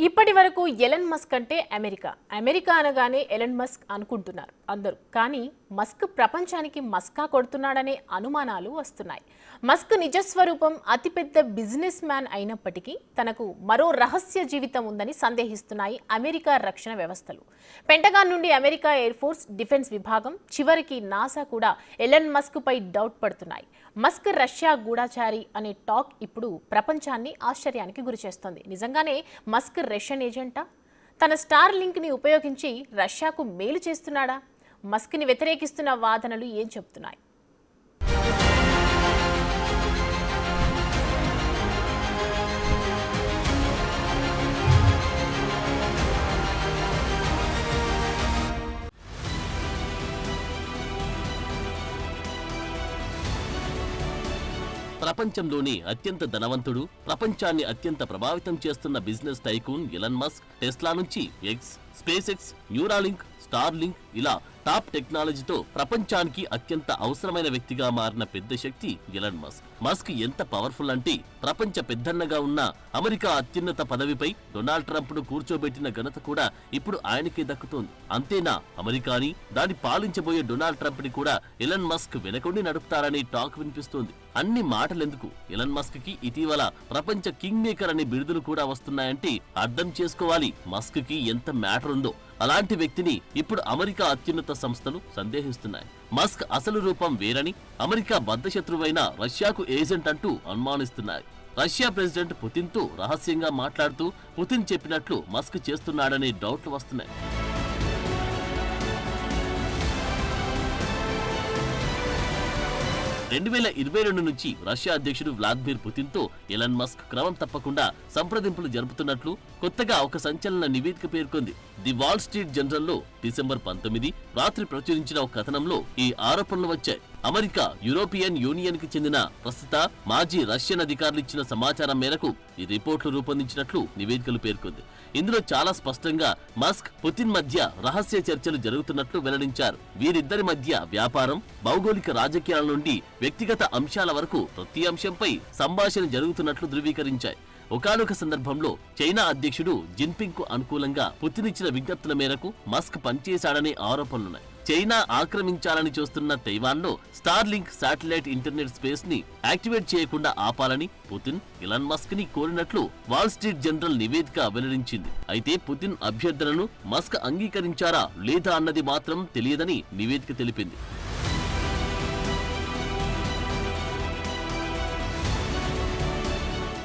ఇప్పటి వరకు Elon Musk అంటే అమెరికా అనగానే ఎలన్ మస్క్ అనుకుంటున్నారు అందరూ. కానీ మస్క్ ప్రపంచానికి మస్కా కొడుతున్నాడనే అనుమానాలు వస్తున్నాయి. మస్క్ నిజస్వరూపం అతిపెద్ద బిజినెస్ మ్యాన్ అయినప్పటికీ తనకు మరో రహస్య జీవితం ఉందని సందేహిస్తున్నాయి అమెరికా రక్షణ వ్యవస్థలు. పెంటగాన్ నుండి అమెరికా ఎయిర్ ఫోర్స్ డిఫెన్స్ విభాగం చివరికి నాసా కూడా ఎలన్ మస్క్ పై డౌట్ పడుతున్నాయి. మస్క్ రష్యా గూఢచారి అనే టాక్ ఇప్పుడు ప్రపంచాన్ని ఆశ్చర్యానికి గురిచేస్తోంది. నిజంగానే మస్క్ రష్యన్ ఏజెంటా? తన స్టార్ లింక్ ని ఉపయోగించి రష్యాకు మేలు చేస్తున్నాడా? మస్క్ ని వ్యతిరేకిస్తున్న వాదనలు ఏం చెప్తున్నాయి? ప్రపంచంలోని అత్యంత ధనవంతుడు, ప్రపంచాన్ని అత్యంత ప్రభావితం చేస్తున్న business tycoon Elon Musk Tesla నుంచి X, SpaceX, Neuralink, Starlink ఇలా టాప్ టెక్నాలజీతో ప్రపంచానికి అత్యంత అవసరమైన వ్యక్తిగా మారిన పెద్ద శక్తి ఎలన్ మస్క్. మస్క్ ఎంత పవర్ఫుల్ అంటే ప్రపంచ పెద్దన్నగా ఉన్న అమెరికా అత్యున్నత పదవిపై డొనాల్డ్ ట్రంప్ ను కూర్చోబెట్టిన ఘనత కూడా ఇప్పుడు ఆయనకే దక్కుతోంది. అంతేనా, అమెరికాని దాన్ని పాలించబోయే డొనాల్డ్ ట్రంప్ ని కూడా ఎలన్ మస్క్ వెనకొండి నడుపుతారనే టాక్ వినిపిస్తోంది. అన్ని మాటలెందుకు, ఎలన్ మస్క్ కి ఇటీవల ప్రపంచ కింగ్ మేకర్ అనే బిరుదులు కూడా వస్తున్నాయంటే అర్థం చేసుకోవాలి మస్క్ కి ఎంత మ్యాటర్ ఉందో. అలాంటి వ్యక్తిని ఇప్పుడు అమెరికా అత్యున్నత సంస్థలు సందేహిస్తున్నాయి. మస్క్ అసలు రూపం వేరని, అమెరికా బద్ధశత్రువైన రష్యాకు ఏజెంట్ అంటూ అనుమానిస్తున్నాయి. రష్యా ప్రెసిడెంట్ పుతిన్ తో రహస్యంగా మాట్లాడుతూ పుతిన్ చెప్పినట్లు మస్క్ చేస్తున్నాడనే డౌట్లు వస్తున్నాయి. 2022 నుంచి రష్యా అధ్యక్షుడు వ్లాదిమిర్ పుతిన్ తో ఎలన్ మస్క్ క్రమం తప్పకుండా సంప్రదింపులు జరుపుతున్నట్లు కొత్తగా ఒక సంచలన నివేదిక పేర్కొంది. ది వాల్ స్ట్రీట్ జర్నల్ లో డిసెంబర్ 19 రాత్రి ప్రచురించిన ఒక కథనంలో ఈ ఆరోపణలు వచ్చాయి. అమెరికా, యూరోపియన్ యూనియన్ కి చెందిన ప్రస్తుత మాజీ రష్యన్ అధికారులు ఇచ్చిన సమాచారం మేరకు ఈ రిపోర్టులు రూపొందించినట్లు నివేదికలు పేర్కొంది. ఇందులో చాలా స్పష్టంగా మస్క్, పుతిన్ మధ్య రహస్య చర్చలు జరుగుతున్నట్లు వెల్లడించారు. వీరిద్దరి మధ్య వ్యాపారం, భౌగోళిక రాజకీయాల నుండి వ్యక్తిగత అంశాల వరకు ప్రతి అంశంపై సంభాషణ జరుగుతున్నట్లు ధృవీకరించాయి. ఒకానొక సందర్భంలో చైనా అధ్యక్షుడు జిన్పింగ్ కు అనుకూలంగా పుతిన్ ఇచ్చిన విజ్ఞప్తుల మేరకు మస్క్ పనిచేశాడనే ఆరోపణలున్నాయి. చైనా ఆక్రమించాలని చూస్తున్న తైవాన్ లో star link satellite internet space ని యాక్టివేట్ చేయకుండా ఆపాలని పుతిన్ ఎలన్ మస్క్ ని కోరినట్లు వాల్ స్ట్రీట్ జర్నల్ నివేదిక వెల్లడించింది. అయితే పుతిన్ అభ్యర్థనను మస్క్ అంగీకరించారా లేదా అన్నది మాత్రం తెలియదని నివేదిక తెలిపింది.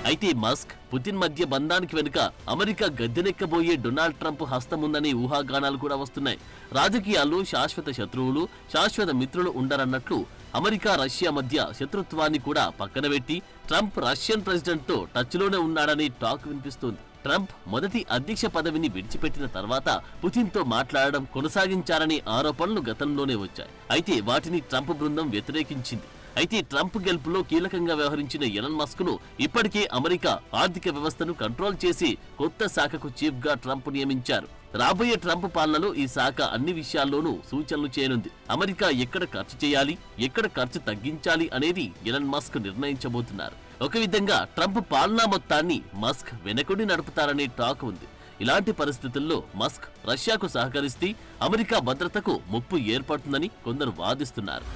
అయితే మస్క్, పుతిన్ మధ్య బంధానికి వెనుక అమెరికా గద్దెనెక్కబోయే డొనాల్డ్ ట్రంప్ హస్తముందనే ఊహాగానాలు కూడా వస్తున్నాయి. రాజకీయాల్లో శాశ్వత శత్రువులు, శాశ్వత మిత్రులు ఉండరన్నట్లు అమెరికా, రష్యా మధ్య శత్రుత్వాన్ని కూడా పక్కన పెట్టి ట్రంప్ రష్యన్ ప్రెసిడెంట్ తో టచ్ లోనే ఉన్నాడనే టాక్ వినిపిస్తోంది. ట్రంప్ మొదటి అధ్యక్ష పదవిని విడిచిపెట్టిన తర్వాత పుతిన్ తో మాట్లాడడం కొనసాగించారనే ఆరోపణలు గతంలోనే వచ్చాయి. అయితే వాటిని ట్రంప్ బృందం వ్యతిరేకించింది. అయితే ట్రంప్ గెలుపులో కీలకంగా వ్యవహరించిన ఎలన్ మస్క్ ను ఇప్పటికే అమెరికా ఆర్థిక వ్యవస్థను కంట్రోల్ చేసి కొత్త శాఖకు చీఫ్ గా ట్రంప్ నియమించారు. రాబోయే ట్రంప్ పాలనలో ఈ శాఖ అన్ని విషయాల్లోనూ సూచనలు చేయనుంది. అమెరికా ఎక్కడ ఖర్చు చేయాలి, ఎక్కడ ఖర్చు తగ్గించాలి అనేది ఎలన్ మస్క్ నిర్ణయించబోతున్నారు. ఒక విధంగా ట్రంప్ పాలనా మొత్తాన్ని మస్క్ వెనకొండి నడుపుతారనే టాక్ ఉంది. ఇలాంటి పరిస్థితుల్లో మస్క్ రష్యాకు సహకరిస్తే అమెరికా భద్రతకు ముప్పు ఏర్పడుతుందని కొందరు వాదిస్తున్నారు.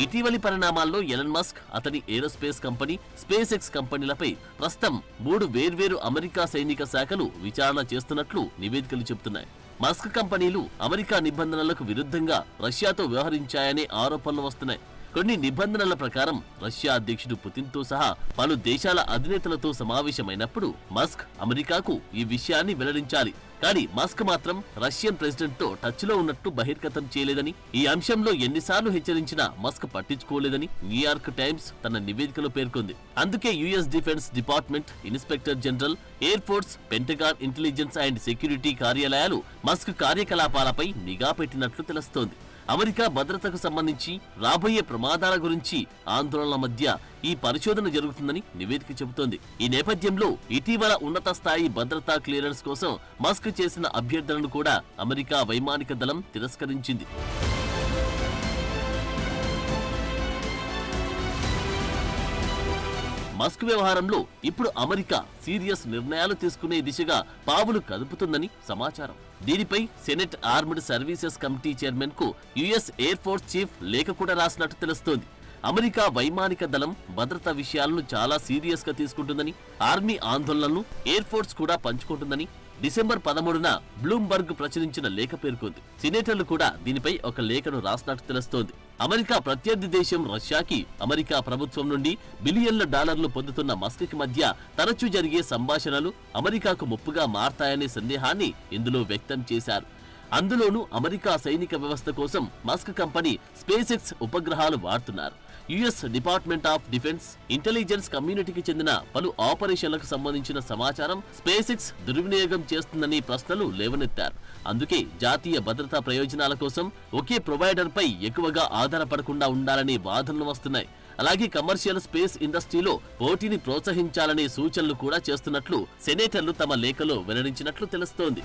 ఇటీవలి పరిణామాల్లో ఎలన్ మస్క్, అతని ఏరోస్పేస్ కంపెనీ స్పేస్ ఎక్స్ కంపెనీలపై ప్రస్తుతం 3 వేర్వేరు అమెరికా సైనిక శాఖలు విచారణ చేస్తున్నట్లు నివేదికలు చెబుతున్నాయి. మస్క్ కంపెనీలు అమెరికా నిబంధనలకు విరుద్ధంగా రష్యాతో వ్యవహరించాయనే ఆరోపణలు వస్తున్నాయి. కొన్ని నిబంధనల ప్రకారం రష్యా అధ్యక్షుడు పుతిన్ తో సహా పలు దేశాల అధినేతలతో సమావేశమైనప్పుడు మస్క్ అమెరికాకు ఈ విషయాన్ని వెల్లడించాలి. కానీ మస్క్ మాత్రం రష్యన్ ప్రెసిడెంట్ తో టచ్ లో ఉన్నట్టు బహిర్గతం చేయలేదని, ఈ అంశంలో ఎన్నిసార్లు హెచ్చరించినా మస్క్ పట్టించుకోలేదని న్యూయార్క్ టైమ్స్ తన నివేదికలో పేర్కొంది. అందుకే US defence department inspector general, air force, pentagon intelligence and security కార్యాలయాలు మస్క్ కార్యకలాపాలపై నిఘా పెట్టినట్లు తెలుస్తోంది. అమెరికా భద్రతకు సంబంధించి రాబోయే ప్రమాదాల గురించి ఆందోళనల మధ్య ఈ పరిశోధన జరుగుతుందని నివేదిక చెబుతోంది. ఈ నేపథ్యంలో ఇటీవల ఉన్నత స్థాయి భద్రతా క్లియరెన్స్ కోసం మస్క్ చేసిన అభ్యర్థనను కూడా అమెరికా వైమానిక దళం తిరస్కరించింది. మస్క్ వ్యవహారంలో ఇప్పుడు అమెరికా సీరియస్ నిర్ణయాలు తీసుకునే దిశగా పావులు కదుపుతుందని సమాచారం. దీనిపై senate armed services committee chairman కు యుఎస్ ఎయిర్ ఫోర్స్ చీఫ్ లేఖ కూడా రాసినట్టు తెలుస్తోంది. అమెరికా వైమానిక దళం భద్రతా విషయాలను చాలా సీరియస్ గా తీసుకుంటుందని, ఆర్మీ ఆందోళనలను ఎయిర్ ఫోర్స్ కూడా పంచుకుంటుందని డిసెంబర్ 13న బ్లూంబర్గ్ ప్రచురించిన లేఖ పేర్కొంది. సినేటర్లు కూడా దీనిపై ఒక లేఖను రాసినట్టు తెలుస్తోంది. అమెరికా ప్రత్యర్థి దేశం రష్యాకి అమెరికా ప్రభుత్వం నుండి బిలియన్ల డాలర్లు పొందుతున్న మస్క్ మధ్య తరచూ జరిగే సంభాషణలు అమెరికాకు ముప్పుగా మారతాయనే సందేహాన్ని ఇందులో వ్యక్తం చేశారు. అందులోనూ అమెరికా సైనిక వ్యవస్థ కోసం మస్క్ కంపెనీ స్పేస్ ఎక్స్ ఉపగ్రహాలు వాడుతున్నారు. US department of defence intelligence కమ్యూనిటీకి చెందిన పలు ఆపరేషన్లకు సంబంధించిన సమాచారం స్పేస్ ఎక్స్ దుర్వినియోగం చేస్తుందని ప్రశ్నలు లేవనెత్తారు. అందుకే జాతీయ భద్రతా ప్రయోజనాల కోసం ఒకే ప్రొవైడర్ పై ఎక్కువగా ఆధారపడకుండా ఉండాలనే వాదనలు వస్తున్నాయి. అలాగే కమర్షియల్ స్పేస్ ఇండస్ట్రీలో పోటీని ప్రోత్సహించాలనే సూచనలు కూడా చేస్తున్నట్లు సెనేటర్లు తమ లేఖలో వెల్లడించినట్లు తెలుస్తోంది.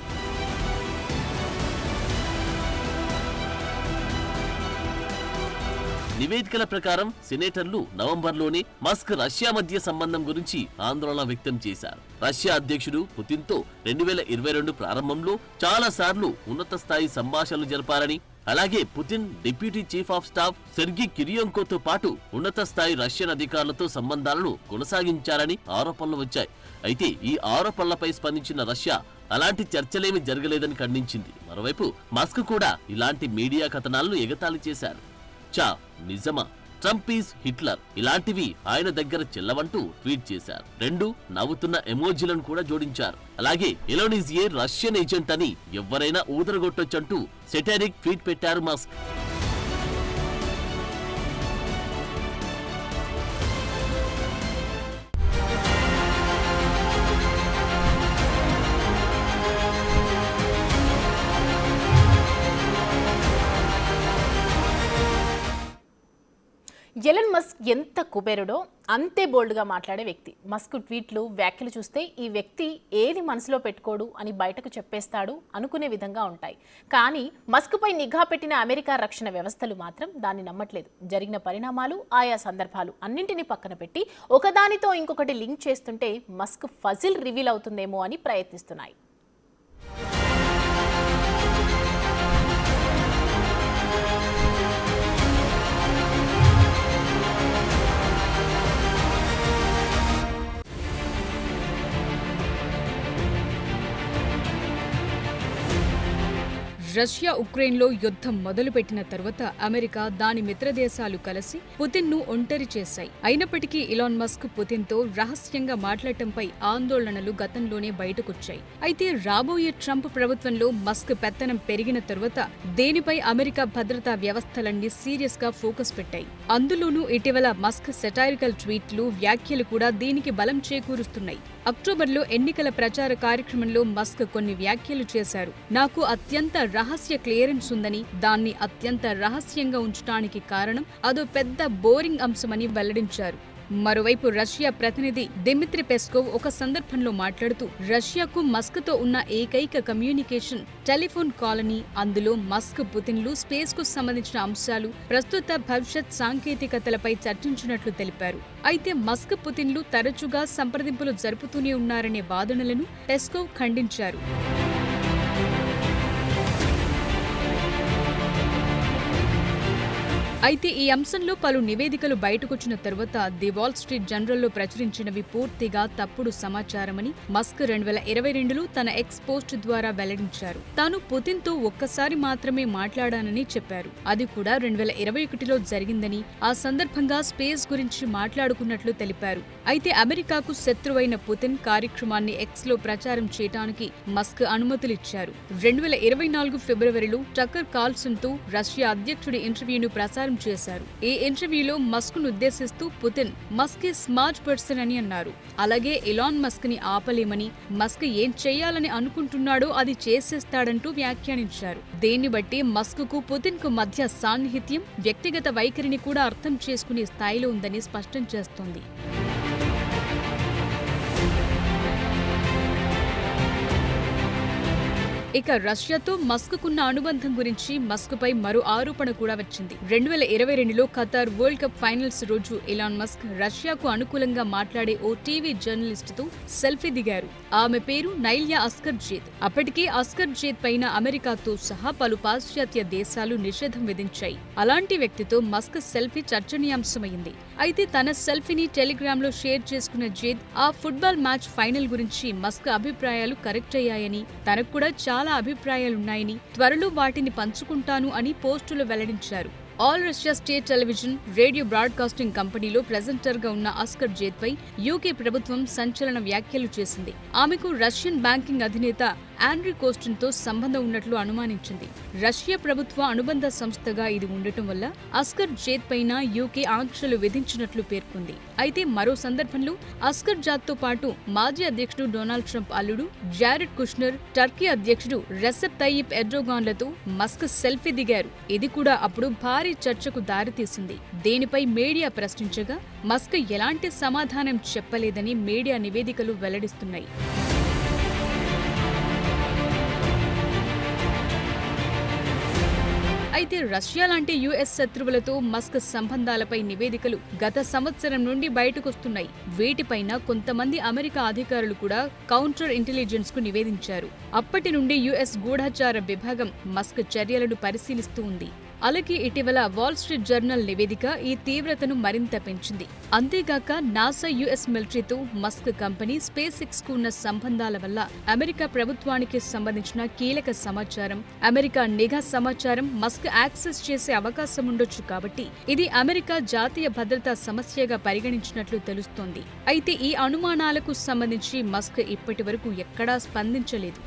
నివేదికల ప్రకారం సెనేటర్లు నవంబర్లోనే మస్క్ రష్యా మధ్య సంబంధం గురించి ఆందోళన వ్యక్తం చేశారు. రష్యా అధ్యక్షుడు పుతిన్తో 2022 ప్రారంభంలో చాలా సార్లు ఉన్నత స్థాయి సంభాషణలు జరిపారని, అలాగే Putin deputy chief of staff Sergey కిరియంకోతో పాటు ఉన్నత స్థాయి రష్యన్ అధికారులతో సంబంధాలను కొనసాగించారని ఆరోపణలు వచ్చాయి. అయితే ఈ ఆరోపణలపై స్పందించిన రష్యా అలాంటి చర్చలేమీ జరగలేదని ఖండించింది. మరోవైపు మస్క్ కూడా ఇలాంటి మీడియా కథనాలను ఎగతాళి చేశారు. నిజమా, ట్రంప్ ఈజ్ హిట్లర్ ఇలాంటివి ఆయన దగ్గర చెల్లవంటూ ట్వీట్ చేశారు. 2 నవ్వుతున్న ఎమోజీలను కూడా జోడించారు. అలాగే alone is a Russian agent అని ఎవరైనా ఊదరగొట్టొచ్చంటూ సెటారిక్ ట్వీట్ పెట్టారు మస్క్. ఎలన్ మస్క్ ఎంత కుబేరుడో అంతే బోల్డ్గా మాట్లాడే వ్యక్తి. మస్క్ ట్వీట్లు, వ్యాఖ్యలు చూస్తే ఈ వ్యక్తి ఏది మనసులో పెట్టుకోడు అని బయటకు చెప్పేస్తాడు అనుకునే విధంగా ఉంటాయి. కానీ మస్క్పై నిఘా పెట్టిన అమెరికా రక్షణ వ్యవస్థలు మాత్రం దాన్ని నమ్మట్లేదు. జరిగిన పరిణామాలు, ఆయా సందర్భాలు అన్నింటినీ పక్కన పెట్టి ఒకదానితో ఇంకొకటి లింక్ చేస్తుంటే మస్క్ ఫజిల్ రివీల్ అవుతుందేమో అని ప్రయత్నిస్తున్నాయి. రష్యా ఉక్రెయిన్లో యుద్ధం మొదలుపెట్టిన తరువాత అమెరికా, దాని మిత్రదేశాలు కలిసి పుతిన్ను ఒంటరి చేశాయి. అయినప్పటికీ ఇలాన్ మస్క్ పుతిన్తో రహస్యంగా మాట్లాడటంపై ఆందోళనలు గతంలోనే బయటకొచ్చాయి. అయితే రాబోయే ట్రంప్ ప్రభుత్వంలో మస్క్ పెత్తనం పెరిగిన తరువాత దేనిపై అమెరికా భద్రతా వ్యవస్థలన్నీ సీరియస్ గా ఫోకస్ పెట్టాయి. అందులోనూ ఇటీవల మస్క్ సెటారికల్ ట్వీట్లు, వ్యాఖ్యలు కూడా దీనికి బలం చేకూరుస్తున్నాయి. అక్టోబర్లో ఎన్నికల ప్రచార కార్యక్రమంలో మస్క్ కొన్ని వ్యాఖ్యలు చేశారు. నాకు అత్యంత రహస్య క్లియరెన్స్ ఉందని, దాన్ని అత్యంత రహస్యంగా ఉంచడానికి కారణం అదో పెద్ద బోరింగ్ అంశమని వెల్లడించారు. మరోవైపు రష్యా ప్రతినిధి దిమిత్రి పెస్కోవ్ ఒక సందర్భంలో మాట్లాడుతూ రష్యాకు మస్క్తో ఉన్న ఏకైక కమ్యూనికేషన్ టెలిఫోన్ కాల్, అందులో మస్క్ పుతిన్లు స్పేస్ కు సంబంధించిన అంశాలు, ప్రస్తుత భవిష్యత్ సాంకేతికతలపై చర్చించినట్లు తెలిపారు. అయితే మస్క్ పుతిన్లు తరచుగా సంప్రదింపులు జరుపుతూనే ఉన్నారనే వాదనలను పెస్కోవ్ ఖండించారు. అయితే ఈ అంశంలో పలు నివేదికలు బయటకొచ్చిన తరువాత ది వాల్ స్ట్రీట్ జర్నల్లో ప్రచురించినవి పూర్తిగా తప్పుడు సమాచారమని మస్క్ 2022లో తన ఎక్స్ పోస్ట్ ద్వారా వెల్లడించారు. తాను పుతిన్తో ఒక్కసారి మాత్రమే మాట్లాడానని చెప్పారు. అది కూడా 2021లో జరిగిందని, ఆ సందర్భంగా స్పేస్ గురించి మాట్లాడుకున్నట్లు తెలిపారు. అయితే అమెరికాకు శత్రువైన పుతిన్ కార్యక్రమాన్ని ఎక్స్లో ప్రచారం చేయడానికి మస్క్ అనుమతులిచ్చారు. 2024 ఫిబ్రవరిలో టక్కర్ కార్ల్సన్తో రష్యా అధ్యక్షుడి ఇంటర్వ్యూను ప్రసారం చేశారు. ఈ ఇంటర్వ్యూలో మస్క్ ను ఉద్దేశిస్తూ పుతిన్ మస్క్ స్మార్ట్ పర్సన్ అని అన్నారు. అలాగే ఇలాన్ మస్క్ ని ఆపలేమని, మస్క్ ఏం చేయాలని అనుకుంటున్నాడో అది చేసేస్తాడంటూ వ్యాఖ్యానించారు. దీన్ని బట్టి మస్క్ కు పుతిన్ కు మధ్య సాన్నిహిత్యం, వ్యక్తిగత వైఖరిని కూడా అర్థం చేసుకునే స్థాయిలో ఉందని స్పష్టం చేస్తోంది. ఇక రష్యాతో మస్కుకున్న అనుబంధం గురించి మస్క్పై మరో ఆరోపణ కూడా వచ్చింది. 2022లో ఖతార్ వరల్డ్ కప్ ఫైనల్స్ రోజు ఎలాన్ మస్క్ రష్యాకు అనుకూలంగా మాట్లాడే ఓ టీవీ జర్నలిస్టుతో సెల్ఫీ దిగారు. ఆమె పేరు నైల్యా అస్కర్జేద్. అప్పటికే అస్కర్జేద్ పైన అమెరికాతో సహా పలు పాశ్చాత్య దేశాలు నిషేధం విధించాయి. అలాంటి వ్యక్తితో మస్క్ సెల్ఫీ చర్చనీయాంశమైంది. అయితే తన సెల్ఫీని టెలిగ్రామ్ లో షేర్ చేసుకున్న జేద్ ఆ ఫుట్బాల్ మ్యాచ్ ఫైనల్ గురించి మస్క్ అభిప్రాయాలు కరెక్ట్ అయ్యాయని, తనకు కూడా చాలా అభిప్రాయాలున్నాయని, త్వరలో వాటిని పంచుకుంటాను అని పోస్టులు వెల్లడించారు. All Russia state television, radio broadcasting కంపెనీలో ప్రెజెంటర్గా ఉన్న అస్కర్జేద్ పై యూకే ప్రభుత్వం సంచలన వ్యాఖ్యలు చేసింది. ఆమెకు రష్యన్ బ్యాంకింగ్ అధినేత ఆండ్రీ కోస్టిన్తో సంబంధం ఉన్నట్లు అనుమానించింది. రష్యా ప్రభుత్వ అనుబంధ సంస్థగా ఇది ఉండటం వల్ల అస్కర్జేద్ పైన యూకే ఆంక్షలు విధించినట్లు పేర్కొంది. అయితే మరో సందర్భంలో అస్కర్జాద్తో పాటు మాజీ అధ్యక్షుడు డొనాల్డ్ ట్రంప్ అల్లుడు జారెడ్ కుష్నర్, టర్కీ అధ్యక్షుడు రెసెప్ తయ్యిప్ ఎర్డోగాన్లతో మస్క్ సెల్ఫీ దిగారు. ఇది కూడా అప్పుడు భారీ చర్చకు దారితీసింది. దీనిపై మీడియా ప్రశ్నించగా మస్క్ ఎలాంటి సమాధానం చెప్పలేదని మీడియా నివేదికలు వెల్లడిస్తున్నాయి. అయితే రష్యా లాంటి యుఎస్ శత్రువులతో మస్క్ సంబంధాలపై నివేదికలు గత సంవత్సరం నుండి బయటకొస్తున్నాయి. వీటిపైన కొంతమంది అమెరికా అధికారులు కూడా కౌంటర్ ఇంటెలిజెన్స్ కు నివేదించారు. అప్పటి నుండి యుఎస్ గూఢచార విభాగం మస్క్ చర్యలను పరిశీలిస్తూ ఉంది. అలాగే ఇటీవల వాల్ స్ట్రీట్ జర్నల్ నివేదిక ఈ తీవ్రతను మరింత పెంచింది. అంతేగాక నాసా యుఎస్ మిలిటరీతో మస్క్ కంపెనీ స్పేస్ ఎక్స్ కు ఉన్న సంబంధాల వల్ల అమెరికా ప్రభుత్వానికి సంబంధించిన కీలక సమాచారం, అమెరికా నిఘా సమాచారం మస్క్ యాక్సెస్ చేసే అవకాశం ఉండొచ్చు. కాబట్టి ఇది అమెరికా జాతీయ భద్రతా సమస్యగా పరిగణించినట్లు తెలుస్తోంది. అయితే ఈ అనుమానాలకు సంబంధించి మస్క్ ఇప్పటి వరకు ఎక్కడా స్పందించలేదు.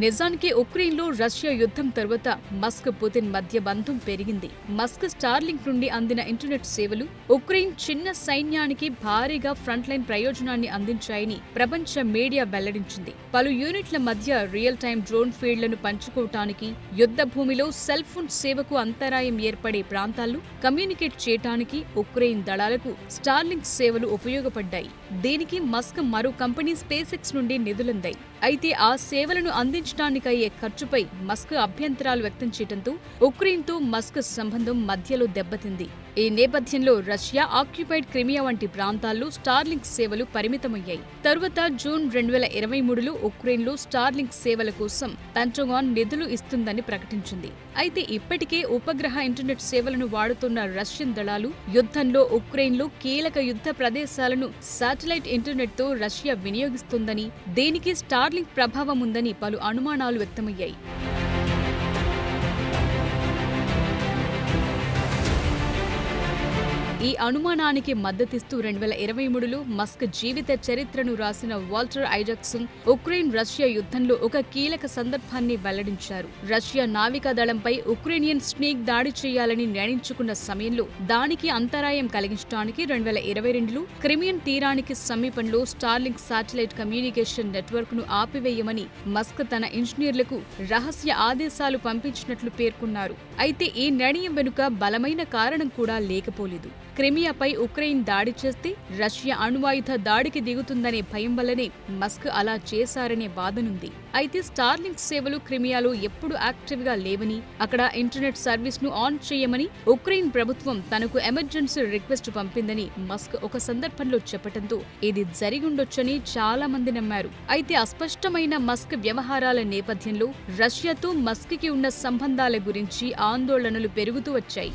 నిజానికి ఉక్రెయిన్లో రష్యా యుద్ధం తర్వాత మస్క్ పుతిన్ మధ్య బంధం పెరిగింది. మస్క్ స్టార్లింక్ నుండి అందిన ఇంటర్నెట్ సేవలు ఉక్రెయిన్ చిన్న సైన్యానికి భారీగా ఫ్రంట్ లైన్ ప్రయోజనాన్ని అందించాయని ప్రపంచ మీడియా వెల్లడించింది. పలు యూనిట్ల మధ్య రియల్ టైమ్ డ్రోన్ ఫీల్డ్లను పంచుకోవటానికి, యుద్ధ భూమిలో సెల్ ఫోన్ సేవకు అంతరాయం ఏర్పడే ప్రాంతాల్లో కమ్యూనికేట్ చేయటానికి ఉక్రెయిన్ దళాలకు స్టార్లింక్ సేవలు ఉపయోగపడ్డాయి. దీనికి మస్క్ మరో కంపెనీ స్పేస్ ఎక్స్ నుండి నిధులందాయి. అయితే ఆ సేవలను అందించడానికయ్యే ఖర్చుపై మస్క్ అభ్యంతరాలు వ్యక్తం చేయడంతో ఉక్రెయిన్తో మస్క్ సంబంధం మధ్యలో దెబ్బతింది. ఈ నేపథ్యంలో రష్యా ఆక్యుపైడ్ క్రిమియా వంటి ప్రాంతాల్లో స్టార్లింక్ సేవలు పరిమితమయ్యాయి. తరువాత జూన్ 2023లో ఉక్రెయిన్లో స్టార్లింక్ సేవల కోసం పెంటగాన్ నిధులు ఇస్తుందని ప్రకటించింది. అయితే ఇప్పటికే ఉపగ్రహ ఇంటర్నెట్ సేవలను వాడుతున్న రష్యన్ దళాలు యుద్ధంలో ఉక్రెయిన్లో కీలక యుద్ధ ప్రదేశాలను శాటిలైట్ ఇంటర్నెట్తో రష్యా వినియోగిస్తుందని, దీనికి స్టార్లింక్ ప్రభావం ఉందని పలు అనుమానాలు వ్యక్తమయ్యాయి. ఈ అనుమానానికి మద్దతిస్తూ 2023లో మస్క్ జీవిత చరిత్రను రాసిన వాల్టర్ ఐజాక్సన్ ఉక్రెయిన్ రష్యా యుద్ధంలో ఒక కీలక సందర్భాన్ని వెల్లడించారు. రష్యా నావికా దళంపై ఉక్రెయినియన్ స్నేక్ దాడి చేయాలని నిర్ణయించుకున్న సమయంలో దానికి అంతరాయం కలిగించడానికి 2022లో క్రిమియన్ తీరానికి సమీపంలో స్టార్లింక్ శాటిలైట్ కమ్యూనికేషన్ నెట్వర్క్ ను ఆపివేయమని మస్క్ తన ఇంజనీర్లకు రహస్య ఆదేశాలు పంపించినట్లు పేర్కొన్నారు. అయితే ఈ నిర్ణయం వెనుక బలమైన కారణం కూడా లేకపోలేదు. క్రిమియాపై ఉక్రెయిన్ దాడి చేస్తే రష్యా అణ్వాయుధ దాడికి దిగుతుందనే భయం వల్లనే మస్క్ అలా చేశారనే వాదనుంది. అయితే స్టార్లింక్ సేవలు క్రిమియాలో ఎప్పుడు యాక్టివ్ గా లేవని, అక్కడ ఇంటర్నెట్ సర్వీస్ ను ఆన్ చేయమని ఉక్రెయిన్ ప్రభుత్వం తనకు ఎమర్జెన్సీ రిక్వెస్ట్ పంపిందని మస్క్ ఒక సందర్భంలో చెప్పడంతో ఇది జరిగుండొచ్చని చాలా మంది నమ్మారు. అయితే అస్పష్టమైన మస్క్ వ్యవహారాల నేపథ్యంలో రష్యాతో మస్క్ కి ఉన్న సంబంధాల గురించి ఆందోళనలు పెరుగుతూ వచ్చాయి.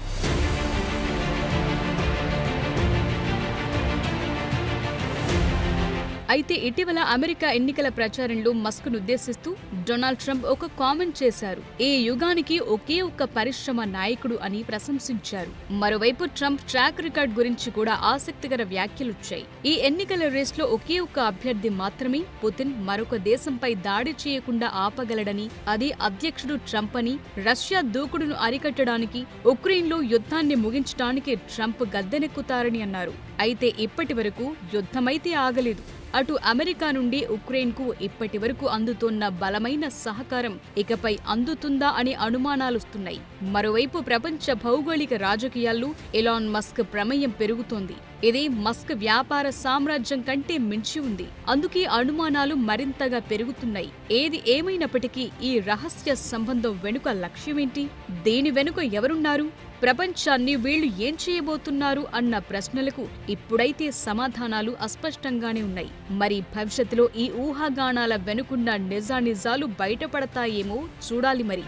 అయితే ఇటీవల అమెరికా ఎన్నికల ప్రచారంలో మస్క్ ఉద్దేశిస్తూ డొనాల్డ్ ట్రంప్ ఒక కామెంట్ చేశారు. ఈ యుగానికి ఒకే ఒక్క పరిశ్రమ నాయకుడు అని ప్రశంసించారు. మరోవైపు ట్రంప్ ట్రాక్ రికార్డ్ గురించి కూడా ఆసక్తికర వ్యాఖ్యలుచ్చాయి. ఈ ఎన్నికల రేస్లో ఒకే ఒక్క అభ్యర్థి మాత్రమే పుతిన్ మరొక దేశంపై దాడి చేయకుండా ఆపగలడని, అది అధ్యక్షుడు ట్రంప్ అని, రష్యా దూకుడును అరికట్టడానికి, ఉక్రెయిన్లో యుద్ధాన్ని ముగించడానికి ట్రంప్ గద్దెనెక్కుతారని అన్నారు. అయితే ఇప్పటి వరకు యుద్ధమైతే ఆగలేదు. అటు అమెరికా నుండి ఉక్రెయిన్కు ఇప్పటి వరకు అందుతోన్న బలమైన సహకారం ఇకపై అందుతుందా అని అనుమానాలుస్తున్నాయి. మరోవైపు ప్రపంచ భౌగోళిక రాజకీయాల్లో ఎలాన్ మస్క్ ప్రమేయం పెరుగుతోంది. ఇది మస్క్ వ్యాపార సామ్రాజ్యం కంటే మించి ఉంది. అందుకే అనుమానాలు మరింతగా పెరుగుతున్నాయి. ఏది ఏమైనప్పటికీ ఈ రహస్య సంబంధం వెనుక లక్ష్యమేంటి? దీని వెనుక ఎవరున్నారు? ప్రపంచాన్ని వీళ్లు ఏం చేయబోతున్నారు అన్న ప్రశ్నలకు ఇప్పుడైతే సమాధానాలు అస్పష్టంగానే ఉన్నాయి. మరి భవిష్యత్తులో ఈ ఊహాగానాల వెనుకున్న నిజానిజాలు బయటపడతాయేమో చూడాలి మరి.